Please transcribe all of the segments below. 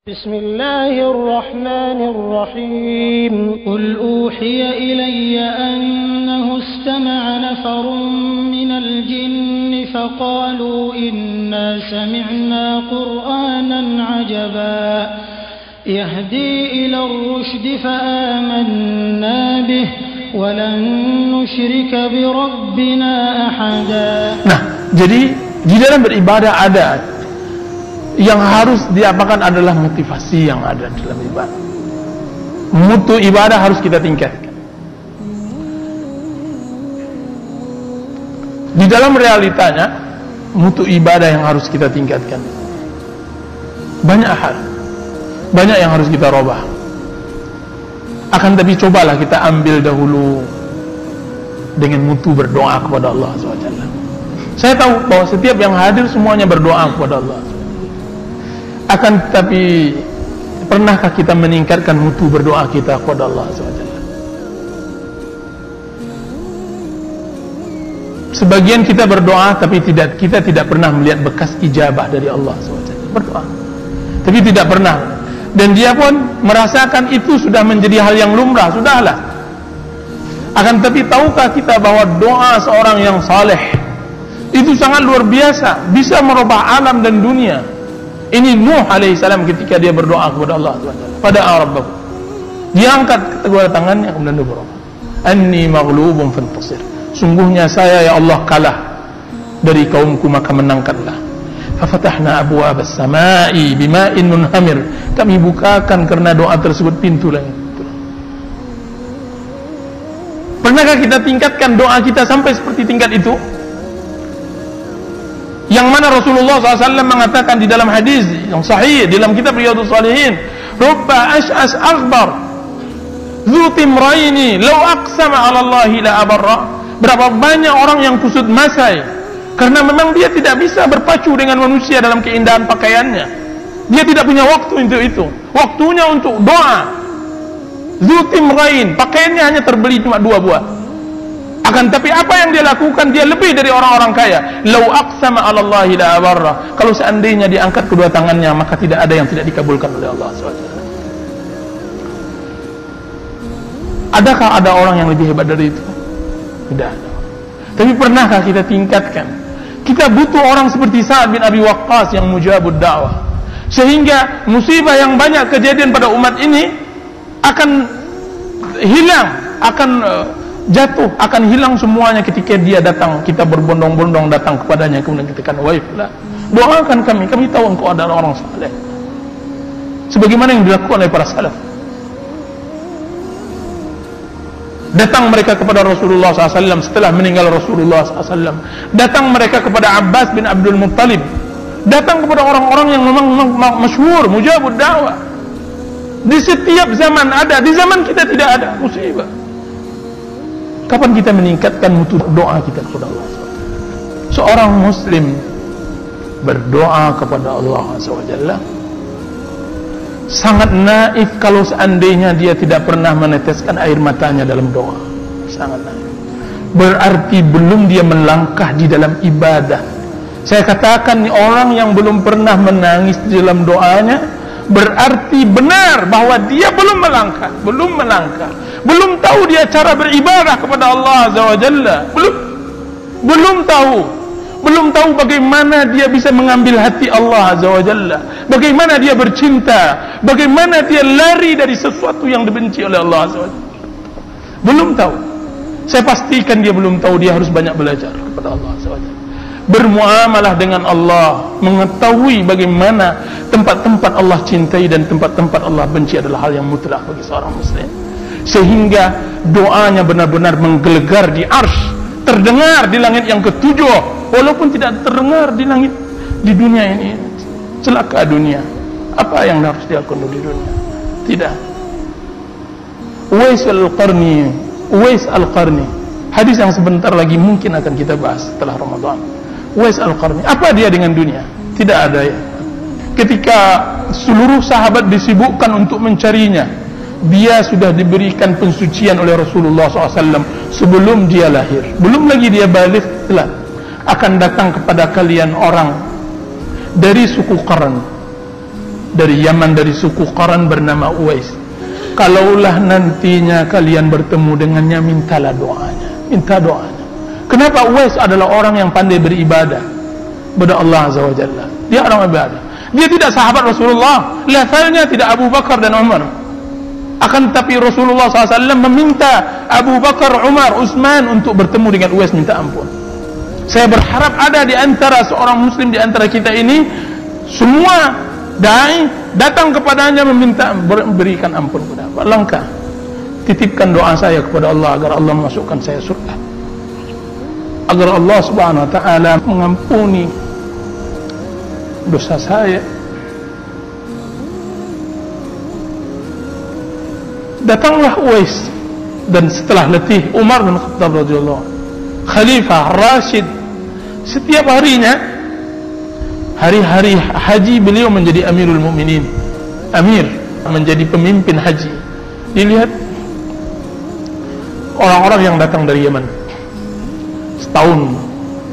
بسم الله الرحمن الرحيم قل أوحي إلي أنه استمع نفر من الجن فقالوا إنا سمعنا قرآنا عجبا يهدي إلى الرشد فآمنا به ولن نشرك بربنا أحدا. Nah, jadi di dalam beribadah ada yang harus diapakan adalah motivasi yang ada dalam ibadah. Mutu ibadah harus kita tingkatkan. Di dalam realitanya, mutu ibadah yang harus kita tingkatkan. Banyak hal, banyak yang harus kita robah. Akan tapi cobalah kita ambil dahulu dengan mutu berdoa kepada Allah SWT. Saya tahu bahwa setiap yang hadir semuanya berdoa kepada Allah. Akan tetapi pernahkah kita meningkatkan mutu berdoa kita kepada Allah SWT? Sebagian kita berdoa tapi kita tidak pernah melihat bekas ijabah dari Allah SWT. Berdoa tapi tidak pernah, dan dia pun merasakan itu sudah menjadi hal yang lumrah, sudahlah. Akan tetapi tahukah kita bahwa doa seorang yang saleh itu sangat luar biasa, bisa merubah alam dan dunia. Ini Nuh alaihissalam ketika dia berdoa kepada Allah SWT. Pada Rabbahu, dia angkat kedua tangannya kemudian dia berdoa, Anni maghlubun fantasir. Sungguhnya saya ya Allah kalah dari kaumku, maka menangkanlah. Fafatahna abwaabas samaa'i bima'in munhamir. Kami bukakan karena doa tersebut pintu langit. Pernahkah kita tingkatkan doa kita sampai seperti tingkat itu? Yang mana Rasulullah SAW mengatakan di dalam hadis yang sahih dalam kitab Riyadhus Shalihin, Rubba ash'as aghbar dzu timraini law aqsama 'ala Allahi la abarra. Berapa banyak orang yang kusut masai karena memang dia tidak bisa berpacu dengan manusia dalam keindahan pakaiannya. Dia tidak punya waktu untuk itu. Waktunya untuk doa. Dzu timrain, pakaiannya hanya terbeli cuma 2 buah. Akan tapi apa yang dia lakukan, dia lebih dari orang-orang kaya. Lau aqsama 'ala Allahi la abarra. Kalau seandainya dia angkat kedua tangannya, maka tidak ada yang tidak dikabulkan oleh Allah SWT. Adakah ada orang yang lebih hebat dari itu? Tidak ada. Tapi pernahkah kita tingkatkan? Kita butuh orang seperti Sa'ad bin Abi Waqqas yang mujabud da'wah, sehingga musibah yang banyak kejadian pada umat ini akan hilang, akan jatuh, akan hilang semuanya ketika dia datang. Kita berbondong-bondong datang kepadanya, kemudian kita katakan, wahai fulan, doakan kami tahu engkau adalah orang saleh, sebagaimana yang dilakukan oleh para salaf. Datang mereka kepada Rasulullah SAW setelah meninggal Rasulullah SAW. Datang mereka kepada Abbas bin Abdul Muttalib. Datang kepada orang-orang yang memang masyhur, mujabud da'wah. Di setiap zaman ada, di zaman kita tidak ada musibah. Kapan kita meningkatkan mutu doa kita kepada Allah SWT? Seorang muslim berdoa kepada Allah SWT sangat naif kalau seandainya dia tidak pernah meneteskan air matanya dalam doa. Sangat naif. Berarti belum dia melangkah di dalam ibadah. Saya katakan, orang yang belum pernah menangis di dalam doanya, berarti benar bahwa dia belum melangkah, belum tahu dia cara beribadah kepada Allah Azza wa Jalla, belum tahu bagaimana dia bisa mengambil hati Allah Azza wa Jalla, bagaimana dia bercinta, bagaimana dia lari dari sesuatu yang dibenci oleh Allah Azza wa Jalla. Belum tahu. Saya pastikan dia belum tahu. Dia harus banyak belajar kepada Allah Azza wa Jalla, bermuamalah dengan Allah, mengetahui bagaimana tempat-tempat Allah cintai dan tempat-tempat Allah benci adalah hal yang mutlak bagi seorang muslim, sehingga doanya benar-benar menggelegar di arsy, terdengar di langit yang ketujuh, walaupun tidak terdengar di langit di dunia ini. Celaka dunia. Apa yang harus dilakukan di dunia? Tidak. Uwais al-Qarni, hadis yang sebentar lagi mungkin akan kita bahas setelah Ramadan. Uwais al-Qarni, apa dia dengan dunia? Tidak ada ya. Ketika seluruh sahabat disibukkan untuk mencarinya, dia sudah diberikan pensucian oleh Rasulullah SAW sebelum dia lahir. Belum lagi dia balik, telah akan datang kepada kalian orang dari suku Qarn dari Yaman, dari suku Qaran bernama Uwais. Kalaulah nantinya kalian bertemu dengannya, mintalah doanya, minta doanya. Kenapa? Uwais adalah orang yang pandai beribadah kepada Allah Azza wa Jalla. Dia orang ibadah. Dia tidak sahabat Rasulullah, levelnya tidak Abu Bakar dan Umar. Akan tetapi Rasulullah SAW meminta Abu Bakar, Umar, Utsman untuk bertemu dengan Uwais minta ampun. Saya berharap ada di antara seorang muslim di antara kita ini, semua dai datang kepadanya meminta berikan ampun kepada Allah. Langkah titipkan doa saya kepada Allah agar Allah memasukkan saya surga, agar Allah Subhanahu wa taala mengampuni dosa saya. Datanglah Uwais, dan setelah letih Umar bin Khattab radhiyallahu anhu, Khalifah Rashid, setiap harinya, hari-hari haji beliau menjadi Amirul Mukminin, Amir, menjadi pemimpin haji. Dilihat orang-orang yang datang dari Yaman, setahun,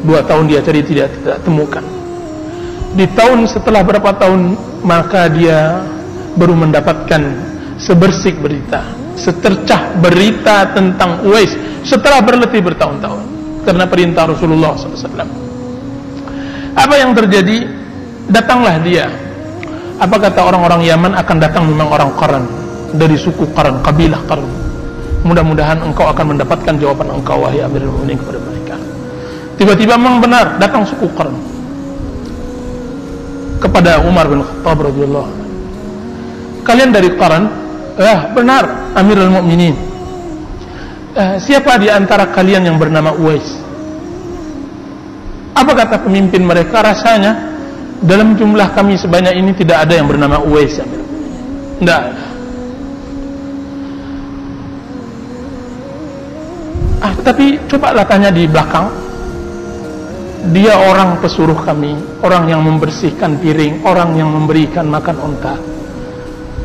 2 tahun dia cari tidak temukan. Di tahun setelah berapa tahun, maka dia baru mendapatkan sebersik berita, secercah berita tentang Uwais setelah berletih bertahun-tahun karena perintah Rasulullah SAW. Apa yang terjadi? Datanglah dia. Apa kata orang-orang Yaman? Akan datang memang orang Qaran, dari suku Qaran, kabilah Qaran. Mudah-mudahan engkau akan mendapatkan jawaban engkau, wahai Amirul Mukminin, kepada mereka. Tiba-tiba memang benar datang suku Qaran kepada Umar bin Khattab radhiyallahu anhu. Kalian dari Qaran? Benar, Amirul Mukminin. Siapa di antara kalian yang bernama Uwais? Apa kata pemimpin mereka? Rasanya dalam jumlah kami sebanyak ini tidak ada yang bernama Uwais. Tidak ada. Tapi cobalah tanya di belakang. Dia orang pesuruh kami, orang yang membersihkan piring, orang yang memberikan makan unta.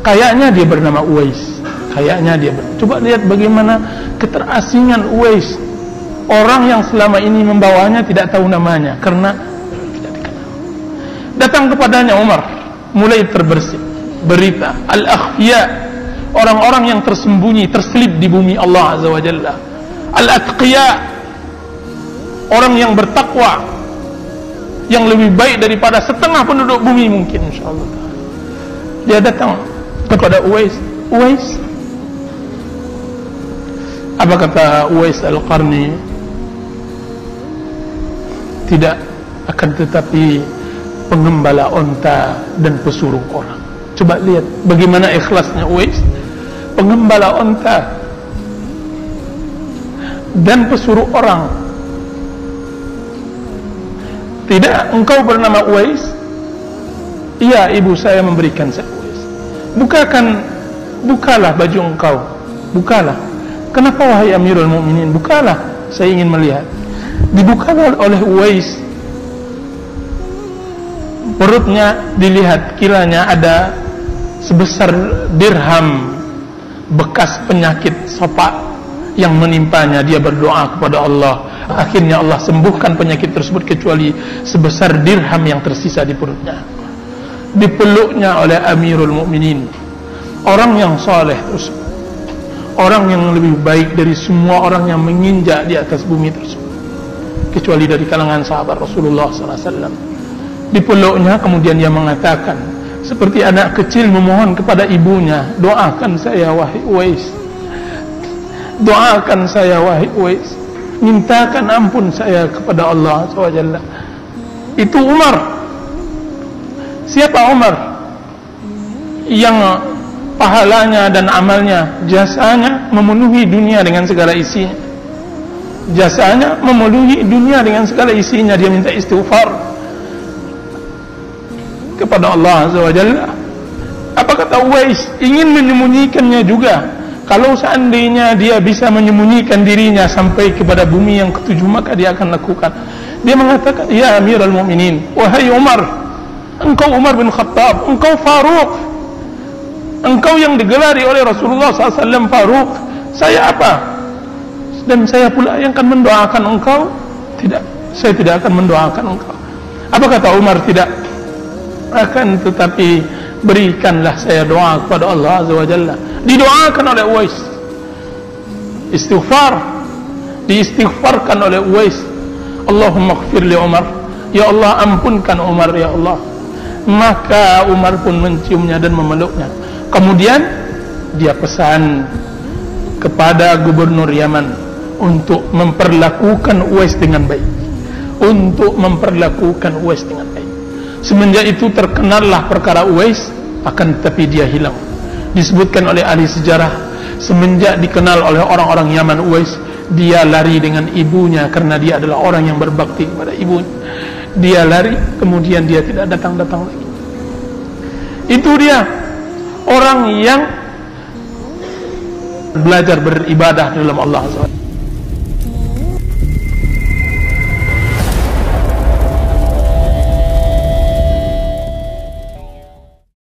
Kayaknya dia bernama Uwais. Kayaknya dia coba lihat bagaimana keterasingan Uwais. Orang yang selama ini membawanya tidak tahu namanya karena tidak dikenal. Datang kepadanya Umar, mulai terbersih berita al-akhfiya, orang-orang yang tersembunyi, terselip di bumi Allah Azza wa Jalla. Al-atqiya, orang yang bertakwa, yang lebih baik daripada setengah penduduk bumi mungkin, insyaallah. Dia datang kepada Uwais. Uwais, apa kata Uwais Al-Qarni? Tidak akan tetapi pengembala unta dan pesuruh orang. Coba lihat bagaimana ikhlasnya Uwais, pengembala unta dan pesuruh orang. Tidak, engkau bernama Uwais? Iya, ibu saya memberikan saya Uwais. Bukalah baju engkau, bukalah. Kenapa wahai Amirul Mukminin? Bukalah, saya ingin melihat. Dibukalah oleh Uwais. Perutnya dilihat, kiranya ada sebesar dirham bekas penyakit sopak yang menimpanya. Dia berdoa kepada Allah, akhirnya Allah sembuhkan penyakit tersebut kecuali sebesar dirham yang tersisa di perutnya. Dipeluknya oleh Amirul Mukminin, orang yang saleh tersebut, orang yang lebih baik dari semua orang yang menginjak di atas bumi tersebut, kecuali dari kalangan sahabat Rasulullah SAW. Dipeluknya, kemudian dia mengatakan seperti anak kecil memohon kepada ibunya, doakan saya wahai Uwais, doakan saya wahai Uwais, mintakan ampun saya kepada Allah SWT. Itu Umar. Siapa Umar? Yang pahalanya dan amalnya, jasanya memenuhi dunia dengan segala isinya. Jasanya memenuhi dunia dengan segala isinya. Dia minta istighfar kepada Allah Azza wa Jalla. Apa kata Uwais? Ingin menyembunyikannya juga. Kalau seandainya dia bisa menyembunyikan dirinya sampai kepada bumi yang ketujuh, maka dia akan lakukan. Dia mengatakan, ya Amirul Mukminin, wahai Umar, engkau Umar bin Khattab, engkau Faruq, engkau yang digelari oleh Rasulullah SAW Faruq. Saya apa? Dan saya pula yang akan mendoakan engkau? Tidak, saya tidak akan mendoakan engkau. Apa kata Umar? Tidak, akan tetapi berikanlah saya doa kepada Allah Azza wa Jalla. Didoakan oleh Uwais, istighfar, diistighfarkan oleh Uwais. Allahumma ighfir li Umar, ya Allah ampunkan Umar ya Allah. Maka Umar pun menciumnya dan memeluknya. Kemudian dia pesan kepada gubernur Yaman untuk memperlakukan Uwais dengan baik, untuk memperlakukan Uwais dengan baik. Semenjak itu terkenallah perkara Uwais, akan tetapi dia hilang. Disebutkan oleh ahli sejarah, semenjak dikenal oleh orang-orang Yaman Uwais, dia lari dengan ibunya karena dia adalah orang yang berbakti kepada ibunya. Dia lari, kemudian dia tidak datang-datang lagi. Itu dia orang yang belajar beribadah dalam Allah SWT.